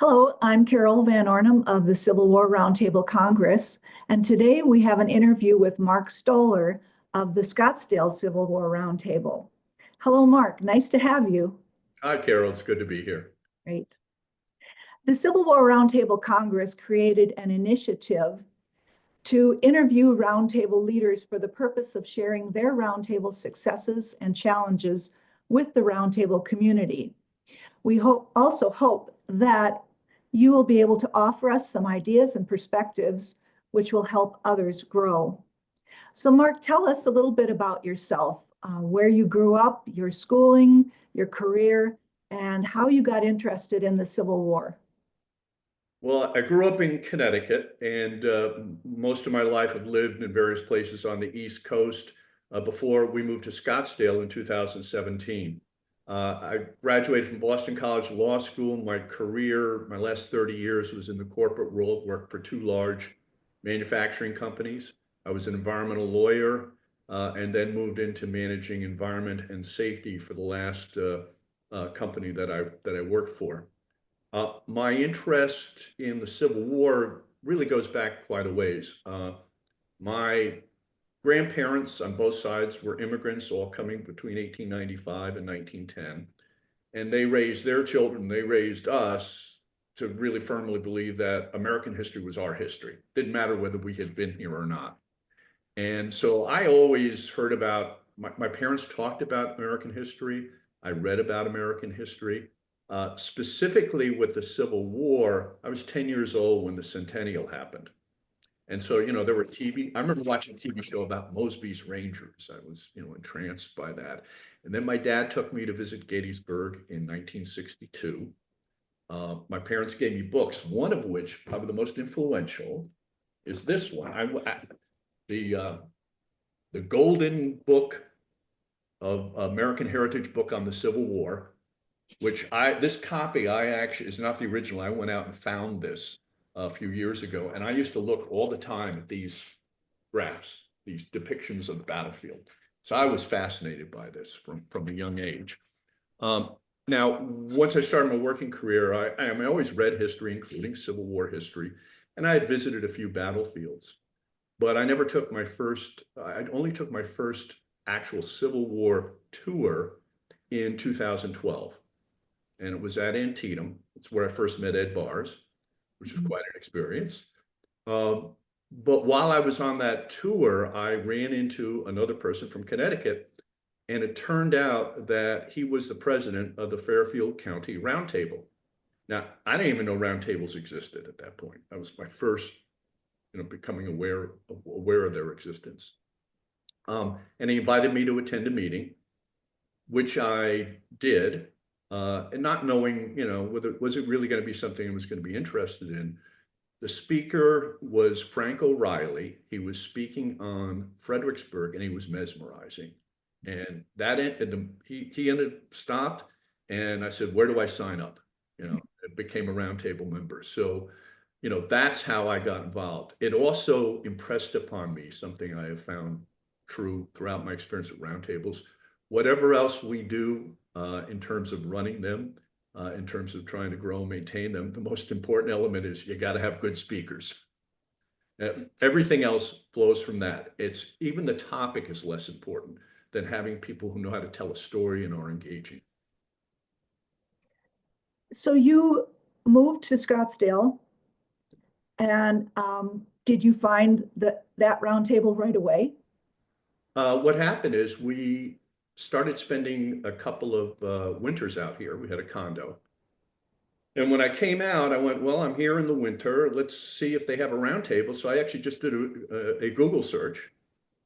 Hello, I'm Carol Van Ornum of the Civil War Roundtable Congress, and today we have an interview with Mark Stoller of the Scottsdale Civil War Roundtable. Hello, Mark. Nice to have you. Hi, Carol. It's good to be here. Great. The Civil War Roundtable Congress created an initiative to interview roundtable leaders for the purpose of sharing their roundtable successes and challenges with the roundtable community. We also hope that you will be able to offer us some ideas and perspectives which will help others grow. So Mark, tell us a little bit about yourself, where you grew up, your schooling, your career, and how you got interested in the Civil War. Well, I grew up in Connecticut, and most of my life I've lived in various places on the East Coast before we moved to Scottsdale in 2017. I graduated from Boston College Law School. My career, my last 30 years was in the corporate world, worked for two large manufacturing companies. I was an environmental lawyer and then moved into managing environment and safety for the last company that I worked for. My interest in the Civil War really goes back quite a ways. My grandparents on both sides were immigrants, all coming between 1895 and 1910. And they raised their children, they raised us to really firmly believe that American history was our history. Didn't matter whether we had been here or not. And so I always heard about, my parents talked about American history. I read about American history. Specifically with the Civil War, I was 10 years old when the centennial happened. And so, there were I remember watching a TV show about Mosby's Rangers. I was, entranced by that. And then my dad took me to visit Gettysburg in 1962. My parents gave me books, one of which, probably the most influential, is this one. The Golden Book of American Heritage Book on the Civil War, which this copy I actually is not the original. I went out and found this a few years ago, and I used to look all the time at these graphs, these depictions of the battlefield. So I was fascinated by this from a young age. Now, once I started my working career, I always read history, including Civil War history, and I had visited a few battlefields, but I never took my first, I only took my first actual Civil War tour in 2012. And it was at Antietam. It's where I first met Ed Bars, which was quite an experience. But while I was on that tour, I ran into another person from Connecticut, and it turned out that he was the president of the Fairfield County Roundtable. Now, I didn't even know roundtables existed at that point. That was my first, becoming aware of their existence. And he invited me to attend a meeting, which I did. And not knowing, whether was it really going to be something I was going to be interested in. The speaker was Frank O'Reilly. He was speaking on Fredericksburg, and he was mesmerizing. And he stopped, and I said, "Where do I sign up?" It became a roundtable member. So, that's how I got involved. It also impressed upon me something I have found true throughout my experience at roundtables. Whatever else we do in terms of running them, in terms of trying to grow and maintain them, the most important element is you got to have good speakers. Everything else flows from that. It's even the topic is less important than having people who know how to tell a story and are engaging. So you moved to Scottsdale, and did you find that roundtable right away? What happened is we started spending a couple of winters out here. We had a condo. And when I came out, I went, well, I'm here in the winter. Let's see if they have a roundtable. So I actually just did a Google search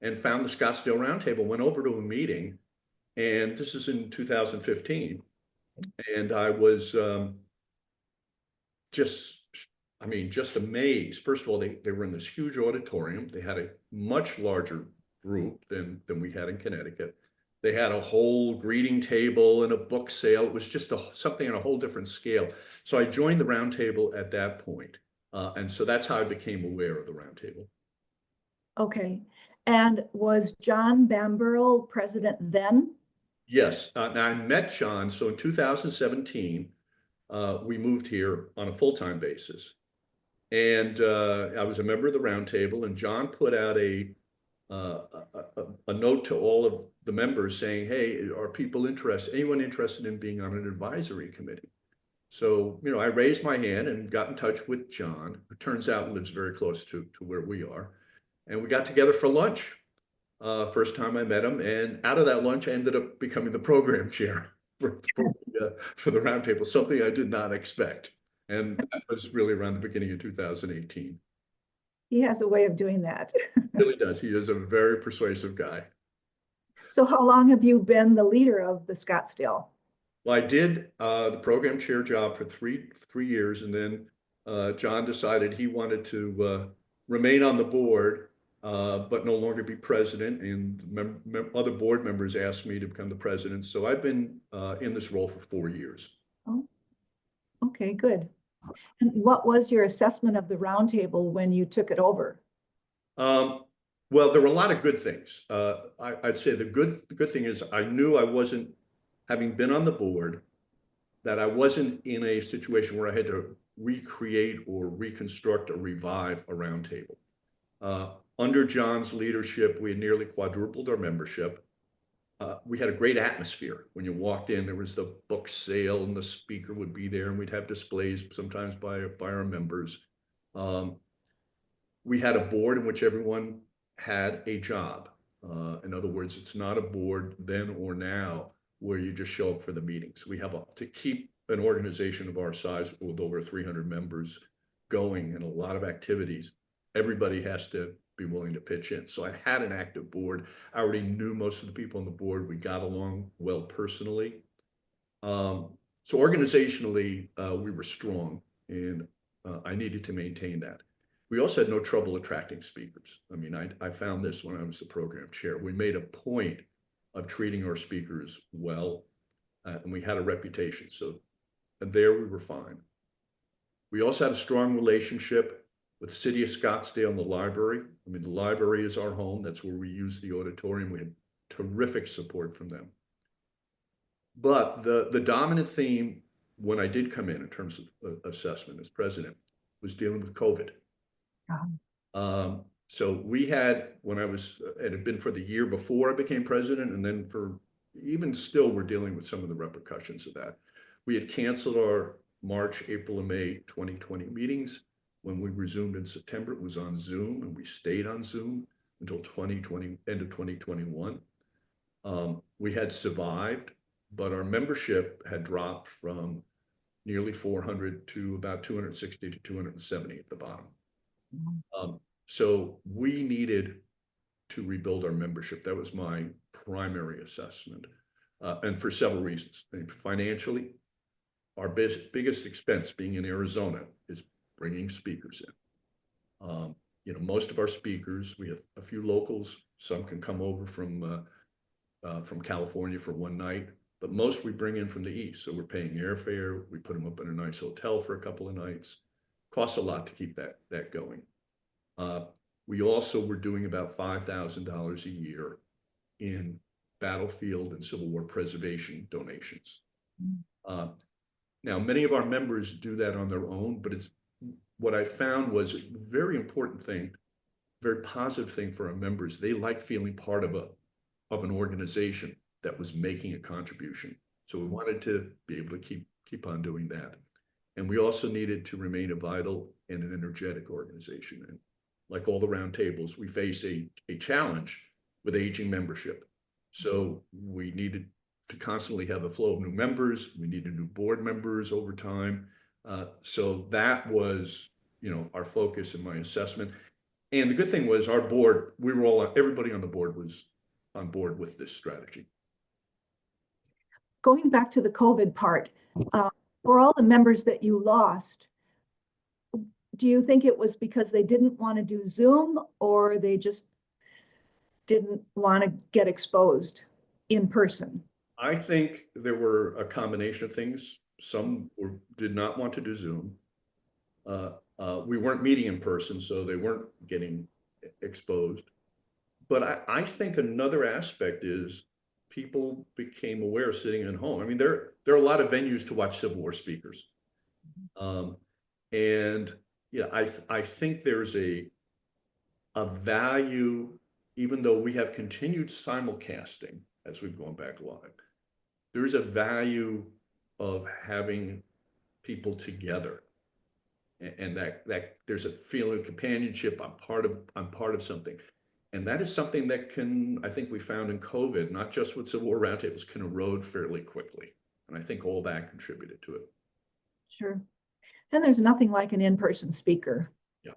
and found the Scottsdale Roundtable, went over to a meeting. And this is in 2015. And I was just amazed. First of all, they were in this huge auditorium. They had a much larger group than we had in Connecticut. They had a whole greeting table and a book sale. It was just something on a whole different scale. So I joined the roundtable at that point. And so that's how I became aware of the roundtable. Okay. And was John Bamberl president then? Yes. Now I met John. So in 2017, we moved here on a full-time basis. And I was a member of the roundtable, and John put out a note to all of the members saying, hey, are people interested, anyone interested in being on an advisory committee? So, I raised my hand and got in touch with John, who turns out lives very close to where we are. And we got together for lunch. First time I met him. And out of that lunch, I ended up becoming the program chair for the roundtable, something I did not expect. And that was really around the beginning of 2018. He has a way of doing that. Really does. He is a very persuasive guy. So how long have you been the leader of the Scottsdale? Well, I did the program chair job for three years, and then John decided he wanted to remain on the board, but no longer be president. And other board members asked me to become the president. So I've been in this role for 4 years. Oh, okay, good. And what was your assessment of the roundtable when you took it over? Well, there were a lot of good things. I'd say the good thing is I knew I wasn't, having been on the board, that I wasn't in a situation where I had to recreate or reconstruct or revive a roundtable. Under John's leadership, we had nearly quadrupled our membership. We had a great atmosphere. When you walked in, there was the book sale and the speaker would be there, and we'd have displays sometimes by our members. We had a board in which everyone had a job. In other words, it's not a board then or now where you just show up for the meetings. We have to keep an organization of our size with over 300 members going and a lot of activities. Everybody has to be willing to pitch in. So I had an active board. I already knew most of the people on the board. We got along well personally. So organizationally, we were strong, and I needed to maintain that. We also had no trouble attracting speakers. I mean, I found this when I was the program chair. We made a point of treating our speakers well, and we had a reputation. So and there we were fine. We also had a strong relationship with the city of Scottsdale and the library. I mean, the library is our home. That's where we use the auditorium. We had terrific support from them. But the dominant theme when I did come in terms of assessment as president was dealing with COVID. So we had, when I was, it had been for the year before I became president, and then for even still, we're dealing with some of the repercussions of that. We had canceled our March, April, and May 2020 meetings. When we resumed in September, it was on Zoom, and we stayed on Zoom until end of 2021. We had survived, but our membership had dropped from nearly 400 to about 260 to 270 at the bottom. So we needed to rebuild our membership. That was my primary assessment, and for several reasons. I mean, financially, our biggest expense being in Arizona is bringing speakers in. Most of our speakers, we have a few locals. Some can come over from California for one night, but most we bring in from the East. So we're paying airfare. We put them up in a nice hotel for a couple of nights. Costs a lot to keep that going. We also were doing about $5,000 a year in battlefield and Civil War preservation donations. Now, many of our members do that on their own, but what I found was a very important thing, very positive thing for our members. They like feeling part of an organization that was making a contribution. So we wanted to be able to keep on doing that. And we also needed to remain a vital and an energetic organization. And like all the roundtables, we face a challenge with aging membership. So we needed to constantly have a flow of new members. We needed new board members over time. So that was, our focus and my assessment. And the good thing was our board, everybody on the board was on board with this strategy. Going back to the COVID part, for all the members that you lost, do you think it was because they didn't want to do Zoom, or they just didn't want to get exposed in person? I think there were a combination of things. Some did not want to do Zoom. We weren't meeting in person, so they weren't getting exposed. But I think another aspect is people became aware sitting at home. I mean, there are a lot of venues to watch Civil War speakers. And yeah, I think there's a value, even though we have continued simulcasting as we've gone back live, there's a value of having people together, and that there's a feeling of companionship. I'm part of something. And that is something that can, I think we found in COVID, not just with Civil War roundtables, can erode fairly quickly. And I think all that contributed to it. Sure. And there's nothing like an in-person speaker. Yeah,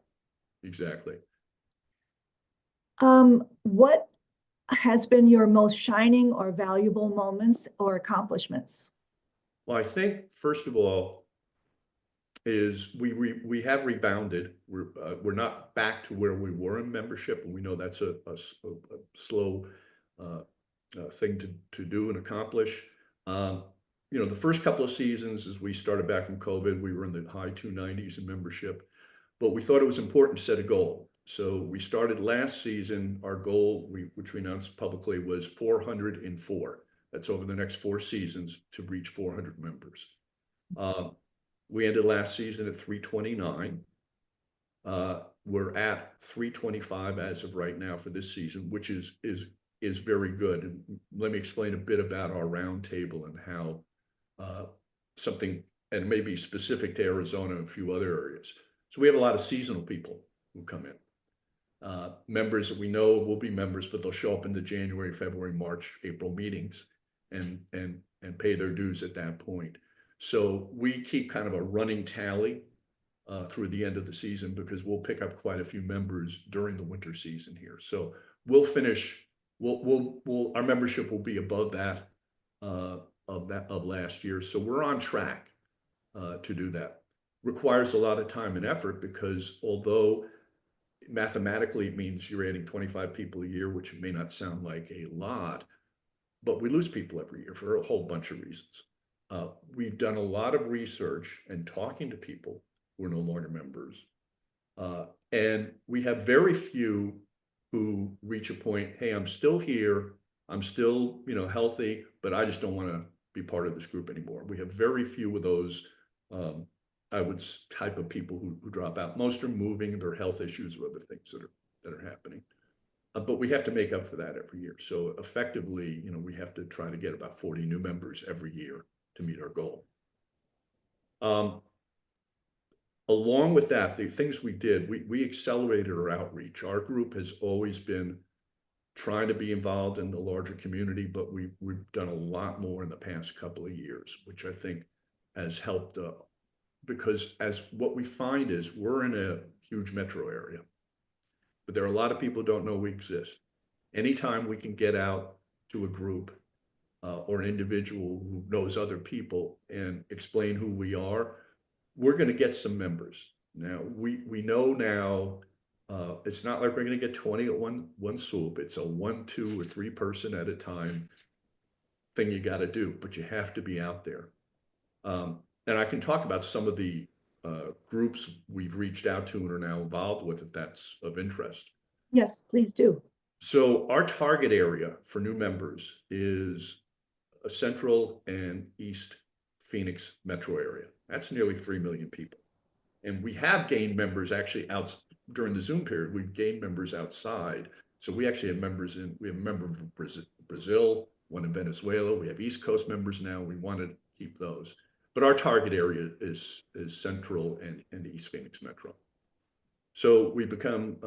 exactly. What has been your most shining or valuable moments or accomplishments? Well, I think, first of all, is we have rebounded. We're not back to where we were in membership, and we know that's a slow thing to do and accomplish. You know, the first couple of seasons, as we started back from COVID, we were in the high 290s in membership, but we thought it was important to set a goal. So we started last season. Our goal, which we announced publicly, was 404. That's over the next 4 seasons to reach 400 members. We ended last season at 329. We're at 325 as of right now for this season, which is very good. And let me explain a bit about our roundtable and how something, and maybe specific to Arizona and a few other areas. So we have a lot of seasonal people who come in. Members that we know will be members, but they'll show up in the January, February, March, April meetings and pay their dues at that point. So we keep kind of a running tally through the end of the season, because we'll pick up quite a few members during the winter season here. So we'll finish. Our membership will be above that of last year. So we're on track to do that. Requires a lot of time and effort, because although mathematically it means you're adding 25 people a year, which may not sound like a lot, but we lose people every year for a whole bunch of reasons. We've done a lot of research and talking to people who are no longer members. And we have very few who reach a point, hey, I'm still here, I'm still, you know, healthy, but I just don't want to be part of this group anymore. We have very few of those, type of people who drop out. Most are moving, their health issues or other things that are happening. But we have to make up for that every year. So effectively, you know, we have to try to get about 40 new members every year to meet our goal. Along with that, the things we did, we accelerated our outreach. Our group has always been trying to be involved in the larger community, but we've done a lot more in the past couple of years, which I think has helped, because as what we find is we're in a huge metro area, but there are a lot of people who don't know we exist. Anytime we can get out to a group or an individual who knows other people and explain who we are, we're going to get some members. Now, we know now, it's not like we're going to get 20 at one swoop. It's a 1, 2, or 3 person at a time thing you got to do, but you have to be out there. And I can talk about some of the groups we've reached out to and are now involved with, if that's of interest. Yes, please do. So our target area for new members is a Central and East Phoenix metro area. That's nearly 3 million people. And we have gained members actually out during the Zoom period. We've gained members outside. So we actually have members we have a member in Brazil, one in Venezuela. We have East Coast members now. We want to keep those. But our target area is Central and East Phoenix Metro. So we become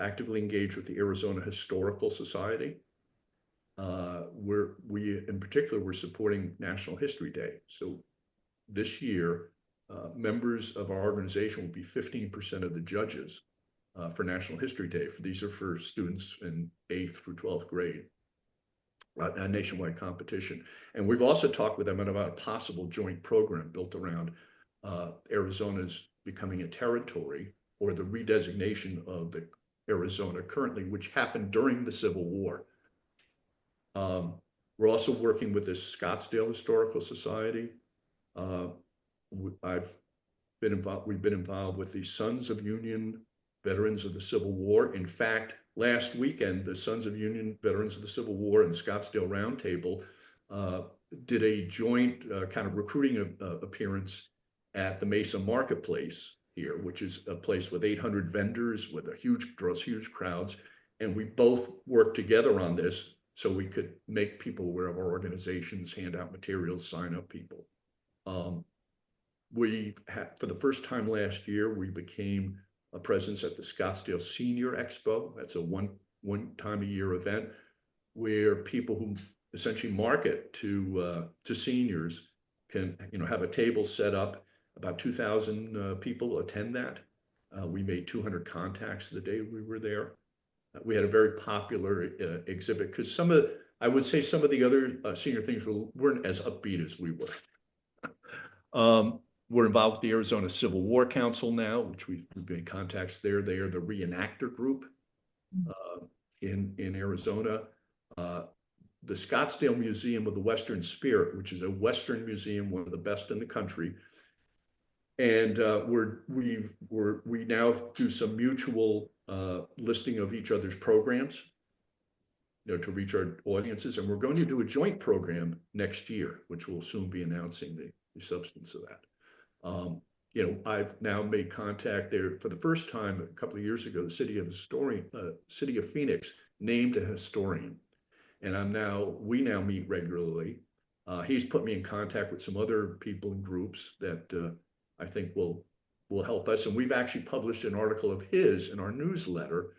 actively engaged with the Arizona Historical Society. In particular, we're supporting National History Day. So this year, members of our organization will be 15% of the judges for National History Day. These are for students in 8th through 12th grade, a nationwide competition. And we've also talked with them about a possible joint program built around Arizona's becoming a territory, or the redesignation of the Arizona currently, which happened during the Civil War. We're also working with the Scottsdale Historical Society. We've been involved with the Sons of Union Veterans of the Civil War. In fact, last weekend, the Sons of Union Veterans of the Civil War and the Scottsdale Roundtable did a joint kind of recruiting appearance at the Mesa Marketplace here, which is a place with 800 vendors with a draws huge crowds. And we both worked together on this so we could make people aware of our organizations, hand out materials, sign up people. We had, for the first time last year, we became a presence at the Scottsdale Senior Expo. That's a one time a year event where people who essentially market to seniors can, have a table set up. About 2,000 people attend that. We made 200 contacts the day we were there. We had a very popular exhibit because I would say some of the other senior things weren't as upbeat as we were. We're involved with the Arizona Civil War Council now, which we've been in contacts there. They are the reenactor group in Arizona. The Scottsdale Museum of the Western Spirit, which is a Western museum, one of the best in the country. And we now do some mutual listing of each other's programs, to reach our audiences. And we're going to do a joint program next year, which we'll soon be announcing the substance of that. I've now made contact there for the first time a couple of years ago. The city of Phoenix named a historian, and we now meet regularly. He's put me in contact with some other people and groups that I think will help us. And we've actually published an article of his in our newsletter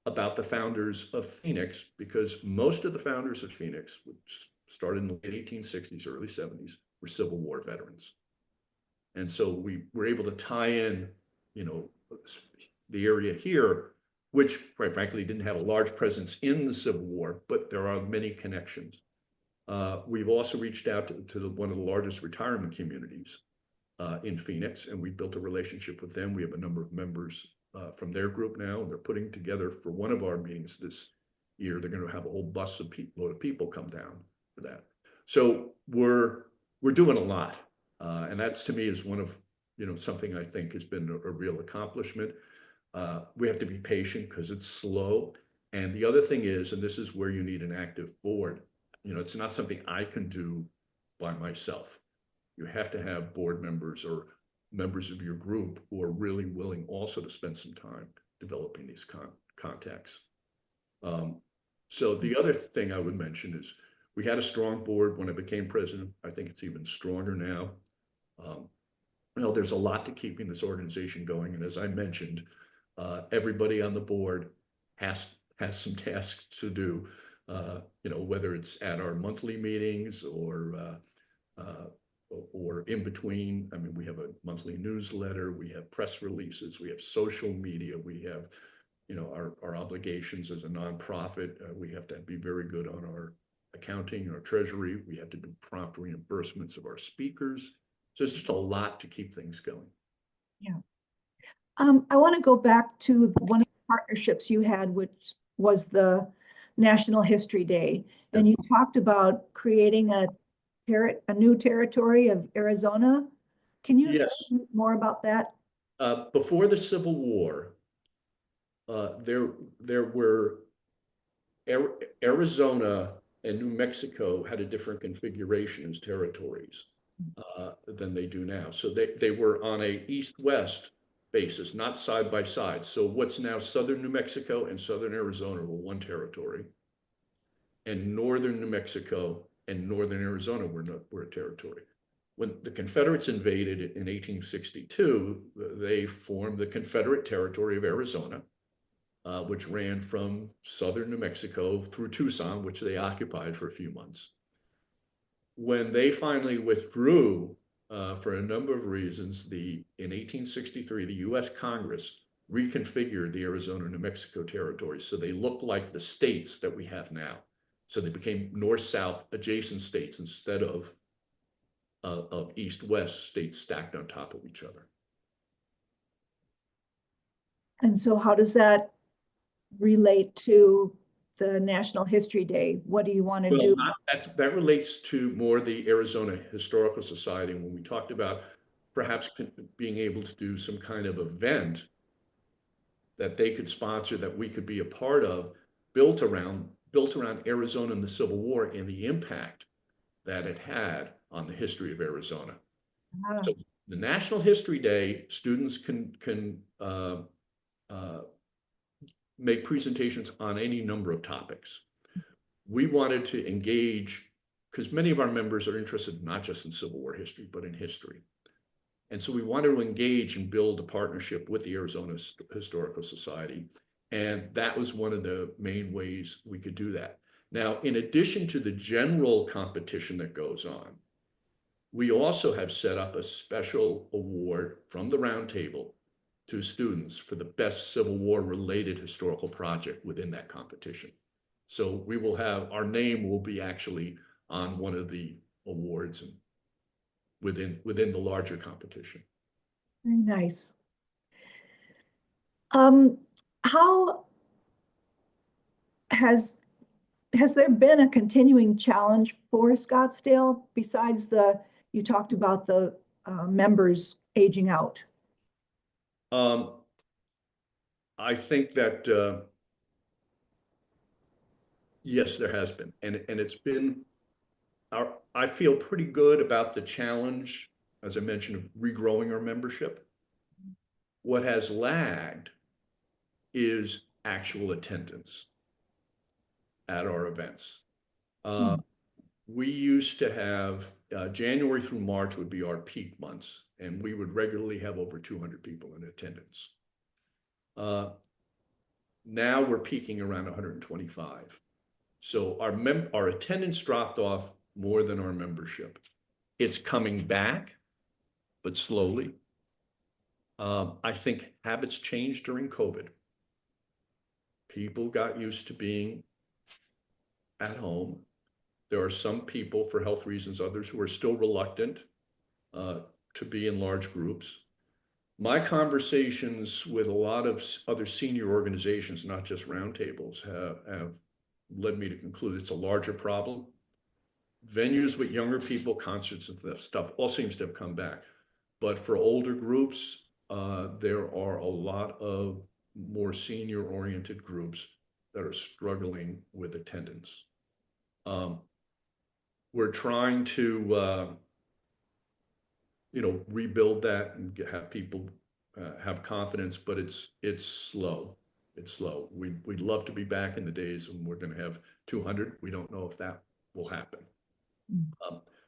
about the founders of Phoenix, because most of the founders of Phoenix, which started in the late 1860s, early 70s, were Civil War veterans. And so we were able to tie in, the area here, which quite frankly didn't have a large presence in the Civil War, but there are many connections. We've also reached out to one of the largest retirement communities in Phoenix, and we built a relationship with them. We have a number of members from their group now, and they're putting together for one of our meetings this year. They're going to have a whole bus of load of people come down for that. So we're doing a lot. And that's, to me, is one of, something I think has been a real accomplishment. We have to be patient because it's slow. And the other thing is, and this is where you need an active board, it's not something I can do by myself. You have to have board members or members of your group who are really willing also to spend some time developing these contacts. So the other thing I would mention is we had a strong board when I became president. I think it's even stronger now. There's a lot to keeping this organization going. And as I mentioned, everybody on the board has some tasks to do, whether it's at our monthly meetings or in between. I mean, we have a monthly newsletter, we have press releases, we have social media, we have, our obligations as a nonprofit. We have to be very good on our accounting, our treasury. We have to do prompt reimbursements of our speakers. So it's just a lot to keep things going. Yeah. I want to go back to one of the partnerships you had, which was the National History Day. And you talked about creating a new territory of Arizona. Can you tell me more about that? Before the Civil War, there were Arizona and New Mexico had a different configuration as territories than they do now. So they were on a east-west basis, not side by side. So what's now southern New Mexico and southern Arizona were one territory, and northern New Mexico and northern Arizona were a territory. When the Confederates invaded in 1862, they formed the Confederate Territory of Arizona, which ran from southern New Mexico through Tucson, which they occupied for a few months. When they finally withdrew for a number of reasons, in 1863, the US Congress reconfigured the Arizona New Mexico territories so they look like the states that we have now. So they became north-south adjacent states instead of east-west states stacked on top of each other. And so how does that relate to the National History Day? What do you want to do? That relates to more the Arizona Historical Society. When we talked about perhaps being able to do some kind of event that they could sponsor, that we could be a part of, built around Arizona and the Civil War and the impact that it had on the history of Arizona. So The National History Day, students can make presentations on any number of topics. We wanted to engage, because many of our members are interested not just in Civil War history, but in history. And so we wanted to engage and build a partnership with the Arizona Historical Society. And that was one of the main ways we could do that. Now, in addition to the general competition that goes on, we also have set up a special award from the Roundtable to students for the best Civil War related historical project within that competition. So we will have, our name will be actually on one of the awards and within the larger competition. Very nice. How has there been a continuing challenge for Scottsdale besides you talked about the members aging out? I think that yes, there has been, and it's been I feel pretty good about the challenge, as I mentioned, of regrowing our membership. What has lagged is actual attendance at our events. We used to have January through March would be our peak months, and we would regularly have over 200 people in attendance. Now we're peaking around 125. So our attendance dropped off more than our membership. It's coming back, but slowly. I think habits changed during COVID. People got used to being at home. There are some people, for health reasons, others who are still reluctant to be in large groups. My conversations with a lot of other senior organizations, not just roundtables, have led me to conclude it's a larger problem. Venues with younger people, concerts and stuff, all seems to have come back. But for older groups, there are a lot of more senior-oriented groups that are struggling with attendance. We're trying to, rebuild that and have people have confidence, but it's slow. It's slow. We'd love to be back in the days when we're going to have 200. We don't know if that will happen.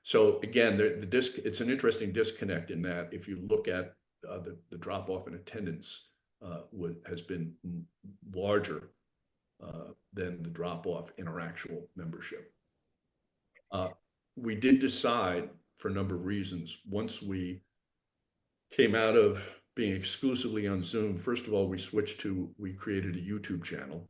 So again, it's an interesting disconnect in that if you look at the drop off in attendance has been larger than the drop off in our actual membership. We did decide, for a number of reasons, once we came out of being exclusively on Zoom, first of all, we created a YouTube channel.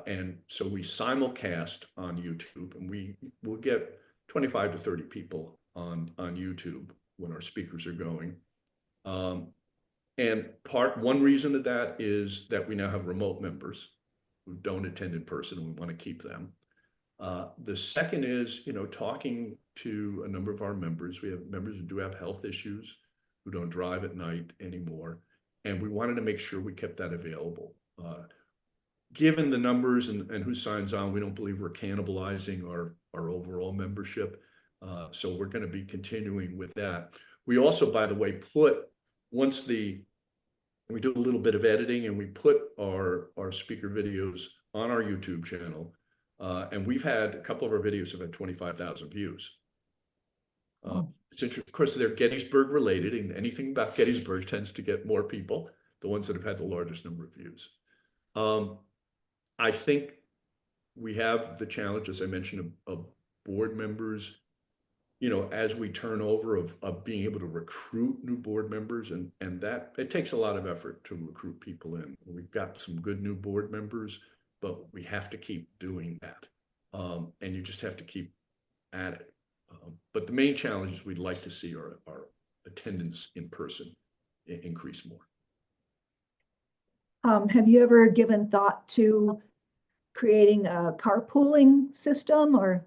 And so we simulcast on YouTube, and we will get 25 to 30 people on YouTube when our speakers are going. And one reason of that is that we now have remote members who don't attend in person, and we want to keep them. The second is, talking to a number of our members. We have members who do have health issues, who don't drive at night anymore. And we wanted to make sure we kept that available. Given the numbers and who signs on, we don't believe we're cannibalizing our overall membership. So we're going to be continuing with that. We also, by the way, we do a little bit of editing, and we put our speaker videos on our YouTube channel. And we've had a couple of our videos have had 25,000 views. It's interesting. Of course, they're Gettysburg related, and anything about Gettysburg tends to get more people, the ones that have had the largest number of views. I think we have the challenge, as I mentioned, of board members, as we turn over of being able to recruit new board members, and that it takes a lot of effort to recruit people in. We've got some good new board members, but we have to keep doing that. And you just have to keep at it. But the main challenge is we'd like to see our attendance in person increase more. Have you ever given thought to creating a carpooling system or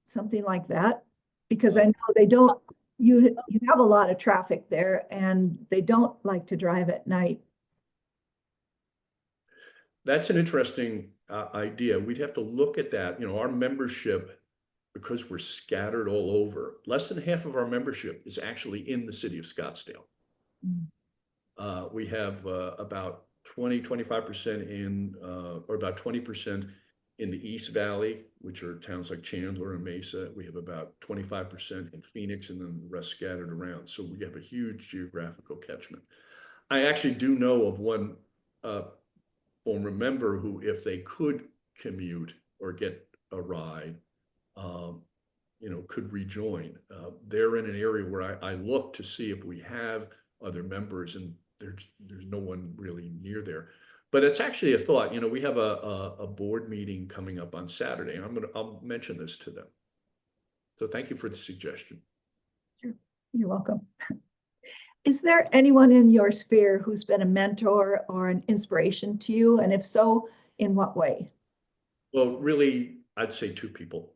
something like that? Because I know you have a lot of traffic there, and they don't like to drive at night. That's an interesting idea. We'd have to look at that. Our membership, because we're scattered all over, less than half of our membership is actually in the city of Scottsdale. We have about 25% in, or about 20% in the East Valley, which are towns like Chandler and Mesa. We have about 25% in Phoenix, and then the rest scattered around. So we have a huge geographical catchment. I actually do know of one former member who, if they could commute or get a ride, could rejoin. They're in an area where I look to see if we have other members, and there's no one really near there. But it's actually a thought. We have a board meeting coming up on Saturday, and I'll mention this to them. So thank you for the suggestion. Sure. You're welcome. Is there anyone in your sphere who's been a mentor or an inspiration to you? And if so, in what way? Well, really, I'd say two people.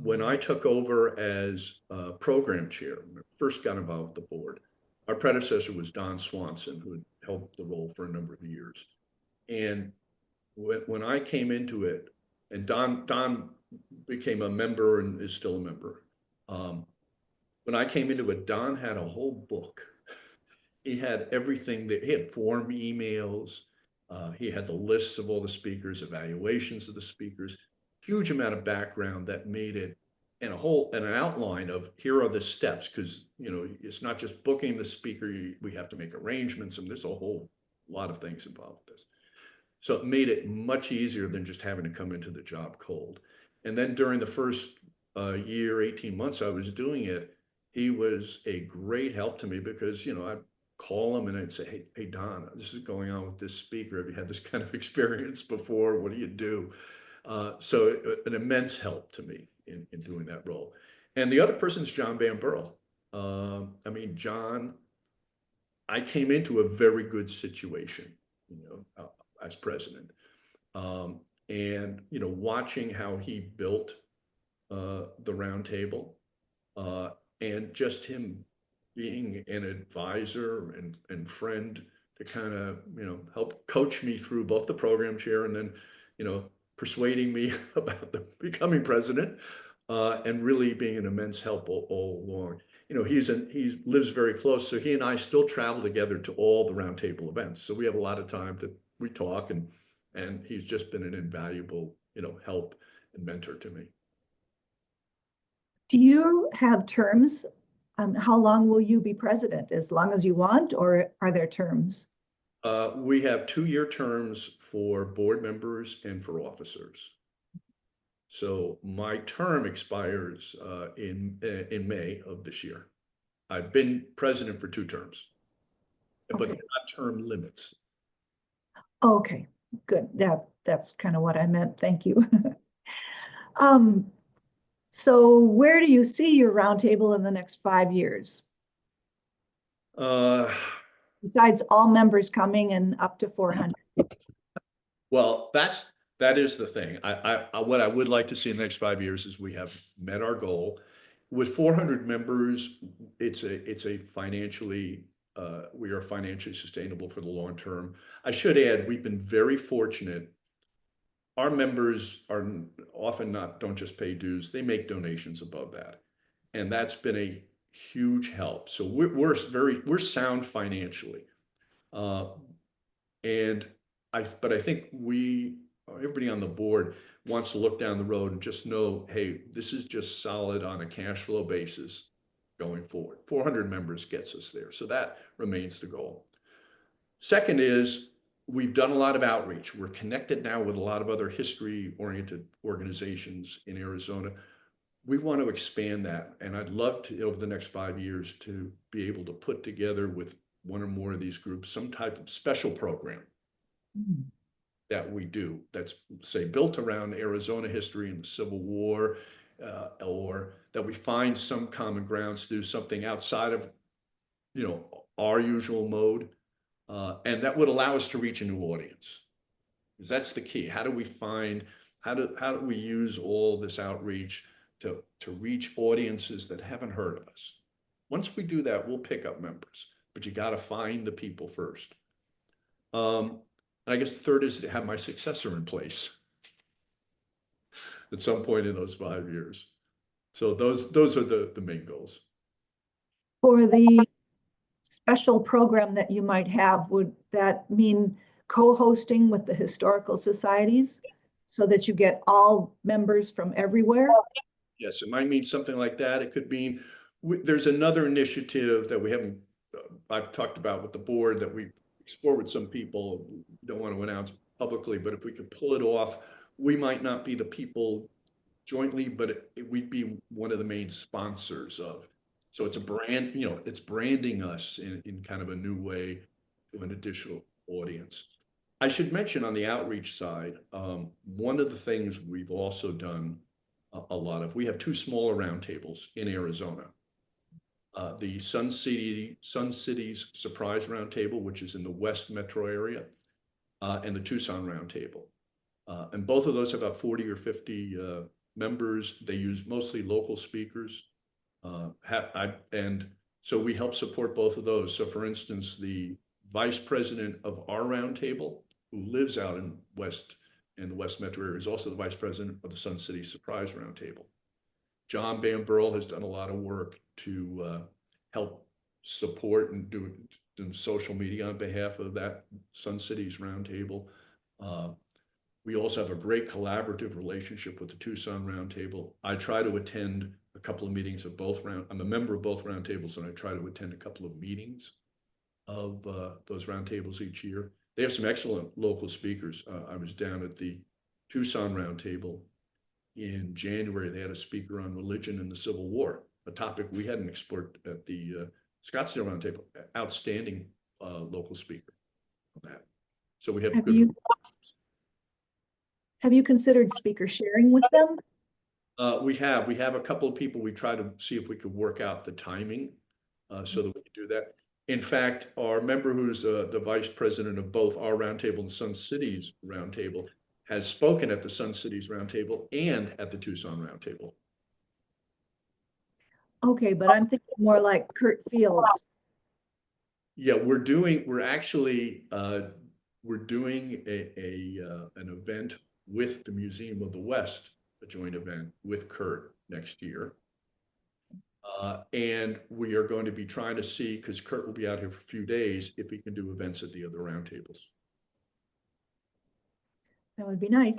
When I took over as program chair, when I first got involved with the board, our predecessor was Don Swanson, who had held the role for a number of years. And when I came into it, and Don became a member and is still a member. When I came into it, Don had a whole book. He had everything he had form emails. He had the lists of all the speakers, evaluations of the speakers, huge amount of background that made it, and an outline of here are the steps, because it's not just booking the speaker. We have to make arrangements, and there's a whole lot of things involved with this. So it made it much easier than just having to come into the job cold. And then during the first year, 18 months I was doing it, he was a great help to me, because I'd call him and I'd say, hey Don, this is going on with this speaker. Have you had this kind of experience before? What do you do? So an immense help to me in doing that role. And the other person is John Van Burl. John, I came into a very good situation, as president. And watching how he built the roundtable, and just him being an advisor and friend to kind of help coach me through both the program chair and then persuading me about becoming president, and really being an immense help all along. He lives very close, so he and I still travel together to all the roundtable events. So we have a lot of time we talk, and he's just been an invaluable help and mentor to me. Do you have terms? How long will you be president? As long as you want, or are there terms? We have 2-year terms for board members and for officers. So my term expires in May of this year. I've been president for 2 terms, but they're not term limits. Okay, good. That's kind of what I meant. Thank you. So where do you see your roundtable in the next 5 years? Besides all members coming and up to 400. Well, that is the thing. What I would like to see in the next 5 years is we have met our goal. With 400 members, it's a financially, we are financially sustainable for the long term. I should add, we've been very fortunate. Our members are often don't just pay dues, they make donations above that. And that's been a huge help. So we're sound financially. But I think everybody on the board wants to look down the road and just know, hey, this is just solid on a cash flow basis going forward. 400 members gets us there. So that remains the goal. Second is, we've done a lot of outreach. We're connected now with a lot of other history-oriented organizations in Arizona. We want to expand that. And I'd love to, over the next 5 years, to be able to put together with one or more of these groups some type of special program that we do that's, say, built around Arizona history and the Civil War, or that we find some common grounds to do something outside of our usual mode. And that would allow us to reach a new audience, because that's the key. How do we use all this outreach to reach audiences that haven't heard of us? Once we do that, we'll pick up members, but you got to find the people first. I guess the third is to have my successor in place. at some point in those 5 years. So those are the main goals. For the special program that you might have, would that mean co-hosting with the historical societies so that you get all members from everywhere? Yes, it might mean something like that. It could mean, there's another initiative that we haven't, I've talked about with the board that we explore with some people, don't want to announce publicly, but if we could pull it off, we might not be the people jointly, but we'd be one of the main sponsors of. So it's a brand, it's branding us in kind of a new way to an additional audience. I should mention on the outreach side, one of the things we've also done a lot of, we have two smaller roundtables in Arizona. The Sun Cities Surprise Roundtable, which is in the West Metro area, and the Tucson Roundtable. And both of those have about 40 or 50 members. They use mostly local speakers. And so we help support both of those. So for instance, the vice president of our roundtable, who lives out in the West Metro area, is also the vice president of the Sun City Surprise Roundtable. John Van Burl has done a lot of work to help support and do social media on behalf of that Sun Cities Roundtable. We also have a great collaborative relationship with the Tucson Roundtable. I try to attend a couple of meetings of both I'm a member of both roundtables, and I try to attend a couple of meetings of those roundtables each year. They have some excellent local speakers. I was down at the Tucson Roundtable in January. They had a speaker on religion and the Civil War, a topic we hadn't explored at the Scottsdale Roundtable. Outstanding local speaker on that. So we have good. Have you considered speaker sharing with them? We have a couple of people. We try to see if we could work out the timing so that we can do that. In fact, our member, who's the vice president of both our roundtable and Sun Cities Roundtable, has spoken at the Sun Cities Roundtable and at the Tucson Roundtable. Okay, but I'm thinking more like Curt Fields. Yeah, we're doing an event with the Museum of the West, a joint event with Curt next year. And we are going to be trying to see, because Curt will be out here for a few days, if he can do events at the other roundtables. That would be nice.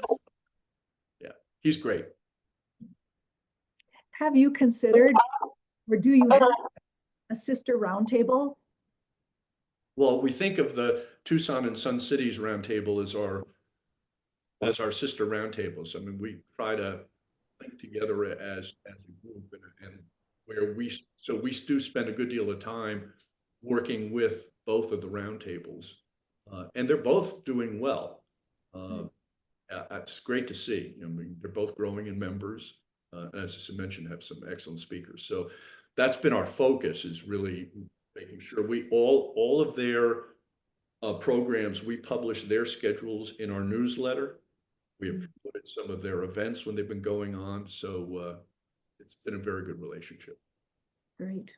Yeah, he's great. Have you considered, or do you have a sister roundtable? Well, we think of the Tucson and Sun Cities Roundtable as our sister roundtables. I mean, we try to think together as a group, and where we do spend a good deal of time working with both of the roundtables, and they're both doing well. It's great to see. I mean, they're both growing in members. As I mentioned, have some excellent speakers. So that's been our focus, is really making sure we all of their programs, we publish their schedules in our newsletter. We have promoted some of their events when they've been going on. So it's been a very good relationship. Great.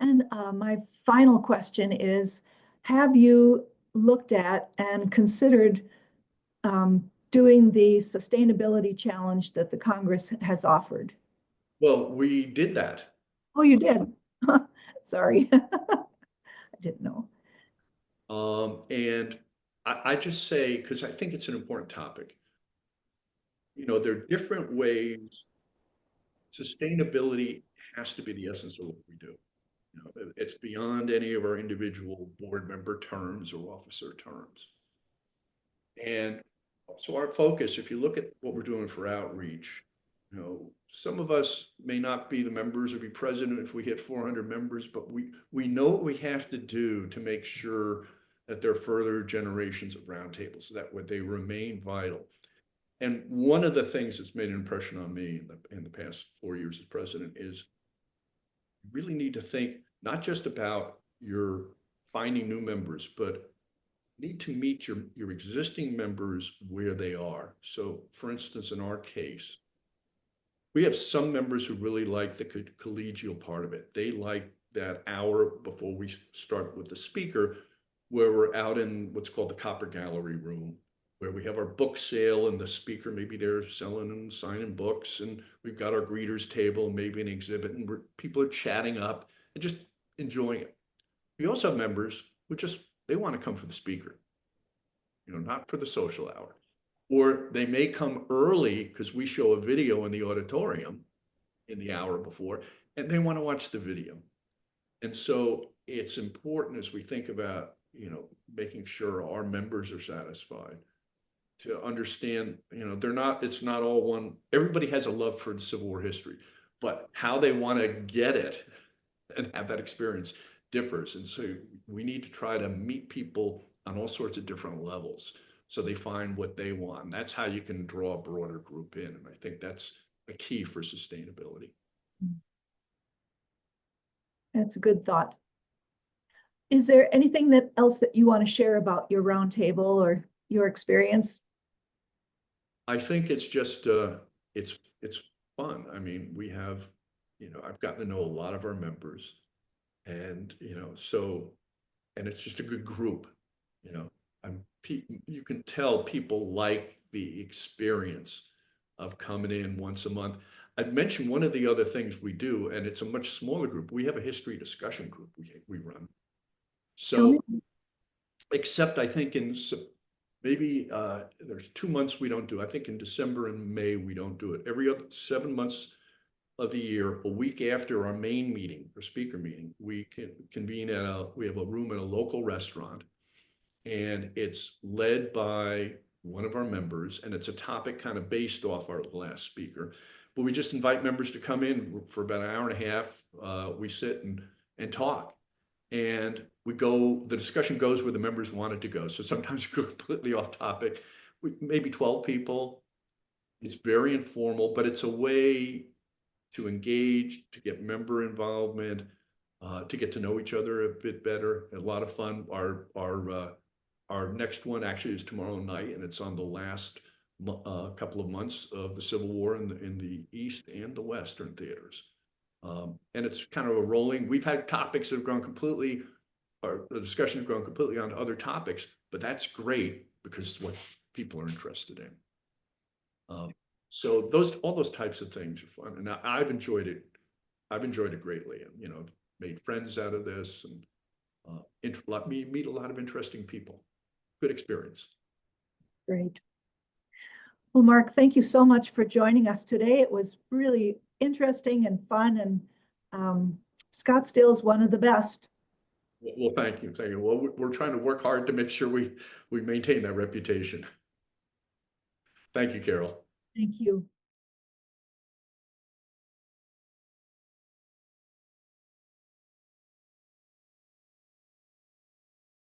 And my final question is, have you looked at and considered doing the sustainability challenge that the Congress has offered? Well, we did that. Oh, you did? Sorry. I didn't know. And I just say, because I think it's an important topic, there are different ways. Sustainability has to be the essence of what we do. It's beyond any of our individual board member terms or officer terms. And so our focus, if you look at what we're doing for outreach, some of us may not be the members or be president if we hit 400 members, but we know what we have to do to make sure that there are further generations of roundtables, so that they remain vital. And one of the things that's made an impression on me in the past 4 years as president is you really need to think not just about your finding new members, but need to meet your existing members where they are. So for instance, in our case, we have some members who really like the collegial part of it. They like that hour before we start with the speaker, where we're out in what's called the Copper Gallery room, where we have our book sale and the speaker, maybe they're selling and signing books, and we've got our greeters table, maybe an exhibit, and people are chatting up and just enjoying it. We also have members who just, they want to come for the speaker, not for the social hour. Or they may come early because we show a video in the auditorium in the hour before, and they want to watch the video. And so it's important as we think about, making sure our members are satisfied, to understand, it's not all one, everybody has a love for the Civil War history, but how they want to get it and have that experience differs. And so we need to try to meet people on all sorts of different levels so they find what they want. And that's how you can draw a broader group in. And I think that's a key for sustainability. That's a good thought. Is there anything else that you want to share about your roundtable or your experience? I think it's just it's fun. I mean, we have, I've gotten to know a lot of our members, and and it's just a good group. You can tell people like the experience of coming in once a month. I'd mentioned one of the other things we do, and it's a much smaller group. We have a history discussion group we run. So, except I think maybe there's 2 months we don't do. I think in December and May we don't do it. Every other 7 months of the year, a week after our main meeting or speaker meeting, we can convene we have a room at a local restaurant, and it's led by one of our members, and it's a topic kind of based off our last speaker. But we just invite members to come in for about an hour and a half. We sit and talk. And the discussion goes where the members want it to go. So sometimes we go completely off topic. Maybe 12 people. It's very informal, but it's a way to engage, to get member involvement, to get to know each other a bit better. A lot of fun. Our next one actually is tomorrow night, and it's on the last couple of months of the Civil War in the East and the Western theaters. And it's kind of a rolling. We've had topics that have gone completely, or the discussion has gone completely on other topics, but that's great because it's what people are interested in. So all those types of things are fun, and I've enjoyed it. I've enjoyed it greatly, and made friends out of this, and meet a lot of interesting people. Good experience. Great. Well, Mark, thank you so much for joining us today. It was really interesting and fun, and Scottsdale is one of the best. Well, thank you. Thank you. Well, we're trying to work hard to make sure we maintain that reputation. Thank you, Carol. Thank you.